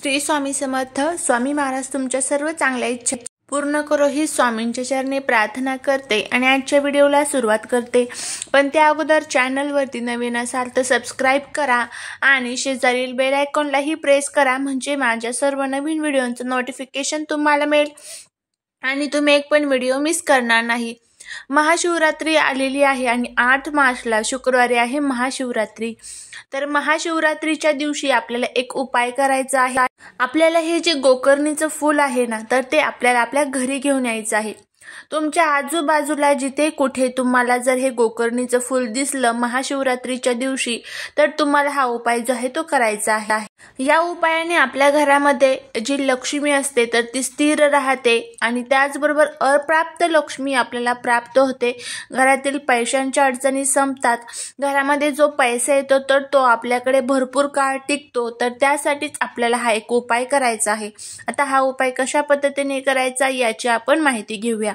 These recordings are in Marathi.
श्री स्वामी समर्थ. स्वामी महाराज तुमच्या सर्व चांगल्या इच्छा पूर्ण करो ही स्वामींच्या चरणी प्रार्थना करते आणि आजच्या व्हिडिओला सुरुवात करते. पण त्या अगोदर चॅनलवरती नवीन असाल तर सबस्क्राईब करा आणि शेजारील बेल आयकॉनलाही प्रेस करा, म्हणजे माझ्या सर्व नवीन व्हिडिओंचं नोटिफिकेशन तुम्हाला मिळेल आणि तुम्ही एक पण व्हिडिओ मिस करणार नाही. महाशिवरात्री आलेली आहे आणि 8 मार्चला शुक्रवारी आहे महाशिवरात्री. तर महाशिवरात्रीच्या दिवशी आपल्याला एक उपाय करायचा आहे. आपल्याला हे जे गोकर्णीचं फूल आहे ना, तर ते आपल्याला आपल्या घरी घेऊन यायचं आहे. तुमच्या आजूबाजूला जिथे कुठे तुम्हाला जर हे गोकर्णीचं फूल दिसलं महाशिवरात्रीच्या दिवशी, तर तुम्हाला हा उपाय जो आहे तो करायचा आहे. या उपायाने आपल्या घरामध्ये जी लक्ष्मी असते तर ती स्थिर राहते आणि त्याचबरोबर अप्राप्त लक्ष्मी आपल्याला प्राप्त होते. घरातील पैशांच्या अडचणी संपतात. घरामध्ये जो पैसा येतो तर तो आपल्याकडे भरपूर काळ टिकतो. तर त्यासाठीच आपल्याला हा एक उपाय करायचा आहे. आता हा उपाय कशा पद्धतीने करायचा याची आपण माहिती घेऊया.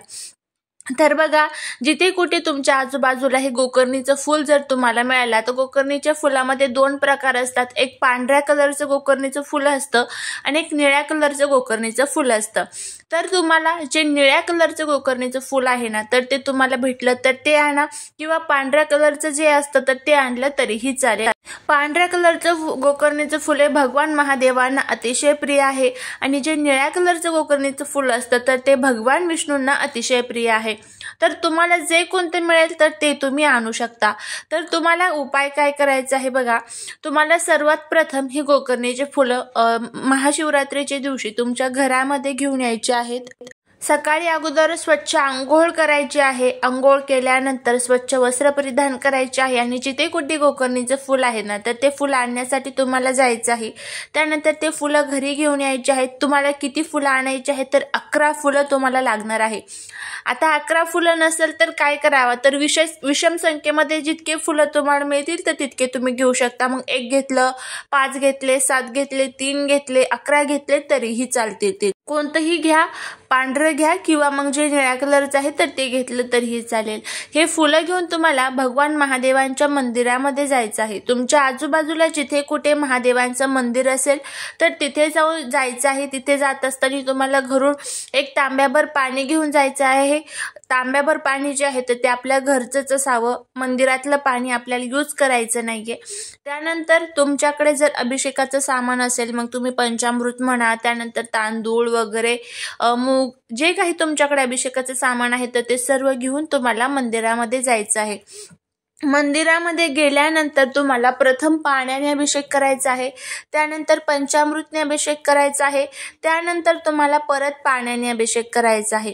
तर बघा, जिथे कुठे तुमच्या आजूबाजूला हे गोकर्णीचं फूल जर तुम्हाला मिळाला, तर गोकर्णीच्या फुलामध्ये 2 प्रकार असतात. एक पांढऱ्या कलरचं गोकर्णीचं फुल असतं आणि एक निळ्या कलरचं गोकर्णीचं फुल असतं. तर तुम्हाला जे निळ्या कलरचं गोकर्णीचं फुल आहे ना, तर ते तुम्हाला भेटलं तर ते आणा, किंवा पांढऱ्या कलरचं जे असतं तर ते आणलं तरीही चालेल. पांढऱ्या कलरचं गोकर्णीचं फुल हे भगवान महादेवांना अतिशय प्रिय आहे आणि जे निळ्या कलरचं गोकर्णीचं फुल असतं तर ते भगवान विष्णूंना अतिशय प्रिय आहे. तर तुम्हाला जे कोणते मिळेल तर ते तुम्ही आणू शकता. तर तुम्हाला उपाय काय करायचा आहे बघा. तुम्हाला सर्वात प्रथम ही गोकर्णीचे फुलं महाशिवरात्रीच्या दिवशी तुमच्या घरामध्ये घेऊन यायचे आहेत. सकाळी अगोदर स्वच्छ आंघोळ करायची आहे. आंघोळ केल्यानंतर स्वच्छ वस्त्र परिधान करायचे आहे आणि जिथे कुठे गोकर्णीचं फूल आहे ना, तर ते फूल आणण्यासाठी तुम्हाला जायचं आहे. त्यानंतर ते फुलं घरी घेऊन यायचे आहेत. तुम्हाला किती फुलं आणायची आहेत, तर 11 फुलं तुम्हाला लागणार आहे. आता 11 फुलं नसेल तर काय करावं, तर विषम संख्येमध्ये जितके फुलं तुम्हाला मिळतील तर तितके तुम्ही घेऊ शकता. मग 1 घेतलं, 5 घेतले, 7 घेतले, 3 घेतले, 11 घेतले तरीही चालतील. ते कोणतंही घ्या, पांढरं घ्या किंवा मग जे निळ्या कलरचं आहे तर ते घेतलं तरीही चालेल. हे फुलं घेऊन तुम्हाला भगवान महादेवांच्या मंदिरामध्ये जायचं आहे. तुमच्या आजूबाजूला जिथे कुठे महादेवांचं मंदिर असेल तर तिथे जायचं आहे. तिथे जात असताना तुम्हाला घरून एक तांब्याभर पाणी घेऊन जायचं आहे. तांब्याभर पाणी जे आहे तर ते आपल्या घरचंच असावं. मंदिरातलं पाणी आपल्याला यूज करायचं नाहीये. त्यानंतर तुमच्याकडे जर अभिषेकाचं सामान असेल, मग तुम्ही पंचामृत म्हणा, त्यानंतर तांदूळ वगैरे, मूग, जे काही तुमच्याकडे अभिषेकाचं सामान आहे तर ते सर्व घेऊन तुम्हाला मंदिरामध्ये जायचं आहे. मंदिरामध्ये गेल्यानंतर तुम्हाला प्रथम पाण्याने अभिषेक करायचा आहे, त्यानंतर पंचामृतने अभिषेक करायचा आहे, त्यानंतर तुम्हाला परत पाण्याने अभिषेक करायचा आहे.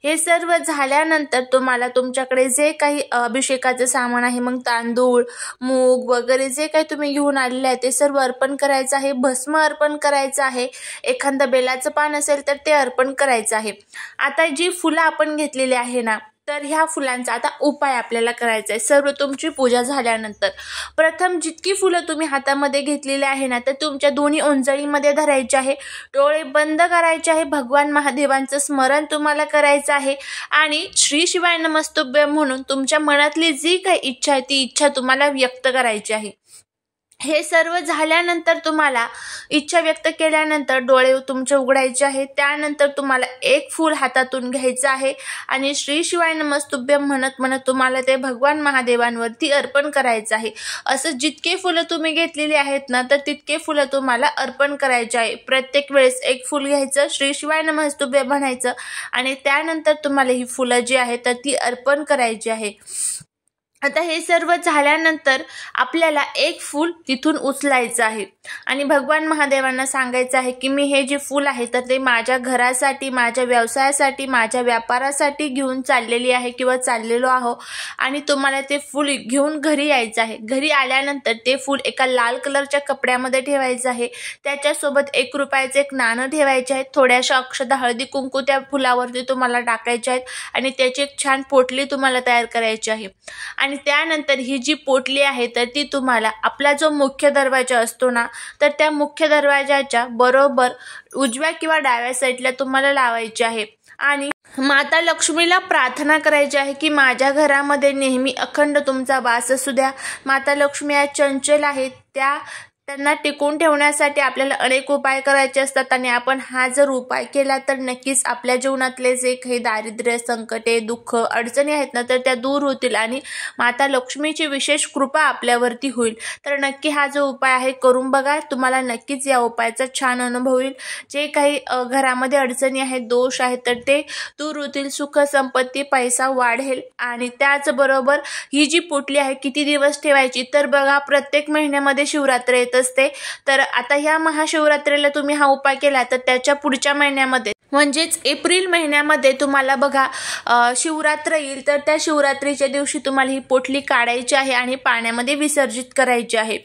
हे सर्व झाल्यानंतर तुम्हाला तुमच्याकडे जे काही अभिषेकाचं सामान आहे, मग तांदूळ, मूग वगैरे जे काही तुम्ही घेऊन आलेले आहे ते सर्व अर्पण करायचं आहे. भस्म अर्पण करायचं आहे. एखादं बेलाचं पान असेल तर ते अर्पण करायचं आहे. आता जी फुलं आपण घेतलेली आहे ना, तर ह्या फुलांचा आता उपाय आपल्याला करायचा आहे. सर्व तुमची पूजा झाल्यानंतर प्रथम जितकी फुलं तुम्ही हातामध्ये घेतलेली आहे ना, तर तुमच्या दोन्ही ओंजळीमध्ये धरायची आहे. डोळे बंद करायचे आहे. भगवान महादेवांचं स्मरण तुम्हाला करायचं आहे आणि श्री शिवाय नमस्तुभ्यं म्हणून तुमच्या मनातली जी काही इच्छा आहे ती इच्छा तुम्हाला व्यक्त करायची आहे. हे सर्व झाल्यानंतर तुम्हाला इच्छा व्यक्त केल्यानंतर डोळे तुमचे उघडायचे आहेत. त्यानंतर तुम्हाला 1 फूल हातातून घ्यायचं आहे आणि श्री शिवाय नमस्तुभ्यं म्हणत म्हणत तुम्हाला ते भगवान महादेवांवरती अर्पण करायचं आहे. असं जितके फुलं तुम्ही घेतलेली आहेत ना, तर तितके फुलं तुम्हाला अर्पण करायचे आहे. प्रत्येक वेळेस 1 फूल घ्यायचं, श्री शिवाय नमस्तुभ्यं म्हणायचं आणि त्यानंतर तुम्हाला ही फुलं जी आहेत तर ती अर्पण करायची आहे. आता हे सर्व झाल्यानंतर आपल्याला 1 फूल तिथून उचलायचं आहे आणि भगवान महादेवांना सांगायचं आहे की मी हे जे फूल आहे तर ते माझ्या घरासाठी, माझ्या व्यवसायासाठी, माझ्या व्यापारासाठी घेऊन चाललेली आहे किंवा चाललेलो आहो आणि तुम्हाला ते फूल घेऊन घरी यायचं आहे. घरी आल्यानंतर ते फूल एका लाल कलरच्या कपड्यामध्ये ठेवायचं आहे. त्याच्यासोबत 1 रुपयाचं एक नाणं ठेवायचे आहे. थोड्याशा अक्षता हळदी कुंकू त्या फुलावरती तुम्हाला टाकायचे आहेत आणि त्याची एक छान पोटली तुम्हाला तयार करायची आहे. आणि त्यानंतर ही जी पोटली आहे तर ती तुम्हाला आपला जो मुख्य दरवाजा असतो ना, तर त्या मुख्य दरवाजाच्या बरोबर उजव्या किंवा डाव्या साईडला तुम्हाला लावायची आहे आणि माता लक्ष्मीला प्रार्थना करायची आहे की माझ्या घरामध्ये नेहमी अखंड तुमचा वास असू द्या. माता लक्ष्मी या चंचल आहेत, त्या त्यांना टिकून ठेवण्यासाठी आपल्याला अनेक उपाय करायचे असतात आणि आपण हा जर उपाय केला तर नक्कीच आपल्या जीवनातले जे काही दारिद्र्य, संकटे, दुःख, अडचणी आहेत ना तर त्या दूर होतील आणि माता लक्ष्मीची विशेष कृपा आपल्यावरती होईल। तर नक्की हा जो उपाय आहे करून बघा, तुम्हाला नक्कीच या उपायाचा छान अनुभव होईल। जे काही घरामध्ये अडचणी आहेत, दोष आहेत तर ते दूर होतील, सुख संपत्ती, पैसा वाढेल। आणि त्याचबरोबर ही जी पोटली आहे किती दिवस ठेवायची, तर बघा प्रत्येक महिन्यामध्ये शिवरात्र येत असते। तर आता ह्या महाशिवरात्रीला तुम्ही हा उपाय केला तर त्याच्या पुढच्या महिन्यामध्ये म्हणजेच एप्रिल महिन्यामध्ये तुम्हाला बघा शिवरात्र येईल। तर त्या शिवरात्रीच्या दिवशी तुम्हाला ही पोटली काढायची आहे आणि पाण्यामध्ये विसर्जित करायची आहे।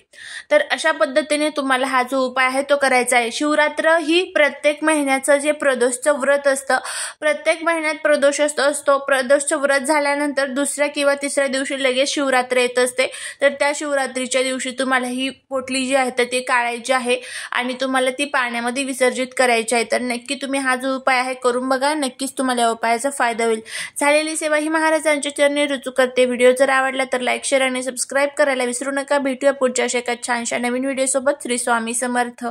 तर अशा पद्धतीने तुम्हाला हा जो उपाय आहे तो करायचा आहे। शिवरात्र ही प्रत्येक महिन्याचं जे प्रदोषचं व्रत असतं, प्रत्येक महिन्यात प्रदोष असतो। प्रदोषचं व्रत झाल्यानंतर दुसऱ्या किंवा तिसऱ्या दिवशी लगेच शिवरात्र येत असते। तर त्या शिवरात्रीच्या दिवशी तुम्हाला ही पोटली जी आहे तर ती काढायची आहे आणि तुम्हाला ती पाण्यामध्ये विसर्जित करायची आहे। तर नक्की तुम्ही हा जो उपाय आहे करून बघा, नक्कीच तुम्हाला या उपायाचा फायदा होईल। झालेली सेवा ही महाराजांच्या चरणी रुजू करते। व्हिडिओ जर आवडला तर लाईक, शेअर आणि सबस्क्राईब करायला विसरू नका। भेटूया पुढच्या अशा एका छानशा नवीन व्हिडिओ सोबत। श्री स्वामी समर्थ।